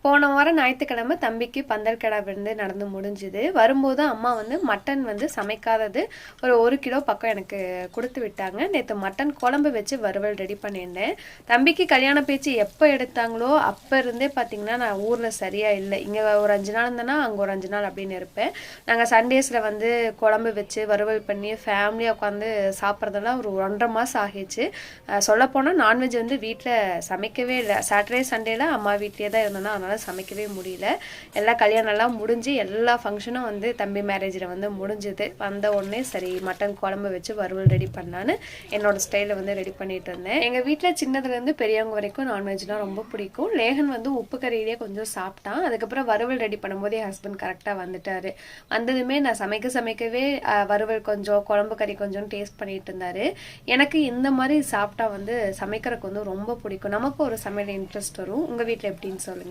போன வாரம் ஞாயிற்றுக்கிழமை தம்பிக்கு பந்தல் கடை வந்து நடந்து முடிஞ்சுது. வரும்போது அம்மா வந்து மட்டன் வந்து சமைக்காதது ஒரு கிலோ பக்கம் எனக்கு கொடுத்து விட்டாங்க. நேற்று மட்டன் குழம்பு வச்சு வறுவல் ரெடி பண்ணியிருந்தேன். தம்பிக்கு கல்யாண பேச்சு எப்போ எடுத்தாங்களோ அப்போ இருந்தே பார்த்தீங்கன்னா நான் ஊரில் சரியாக இல்லை. இங்கே ஒரு 5 நாள் இருந்தேன்னா அங்கே ஒரு 5 நாள் அப்படின்னு இருப்பேன். நாங்கள் சண்டேஸில் வந்து குழம்பு வச்சு வறுவல் பண்ணி ஃபேமிலியாக உட்காந்து சாப்பிட்றதெல்லாம் ஒரு 1.5 மாதம் ஆகிடுச்சு. சொல்லப்போனால் நான்வெஜ் வந்து வீட்டில் சமைக்கவே இல்லை. சாட்டர்டே சண்டேல அம்மா வீட்லேயே தான் இருந்தேன்னா அதனால் சமைக்கவே முடியல. எல்லா கல்யாணம்லாம் முடிஞ்சு எல்லா ஃபங்க்ஷனும் வந்து தம்பி மேரேஜில் வந்து முடிஞ்சுது. வந்த உடனே சரி மட்டன் குழம்பு வச்சு வறுவல் ரெடி பண்ணான்னு என்னோட ஸ்டைலில் வந்து ரெடி பண்ணிட்டு இருந்தேன். எங்கள் வீட்டில் சின்னதுலேருந்து பெரியவங்க வரைக்கும் நான்வெஜ்லாம் ரொம்ப பிடிக்கும். லேகன் வந்து உப்பு கறியிலே கொஞ்சம் சாப்பிட்டான். அதுக்கப்புறம் வறுவல் ரெடி பண்ணும்போது என் ஹஸ்பண்ட் கரெக்டாக வந்துட்டார். வந்ததுமே நான் சமைக்கவே வறுவல் கொஞ்சம் குழம்பு கறி கொஞ்சம் டேஸ்ட் பண்ணிட்டு இருந்தார். எனக்கு இந்த மாதிரி சாப்பிட்டா வந்து சமைக்கிறதுக்கு வந்து ரொம்ப பிடிக்கும். நமக்கு ஒரு சமையல் இன்ட்ரெஸ்ட் வரும். உங்கள் வீட்டில் எப்படின்னு சொல்லுங்கள்.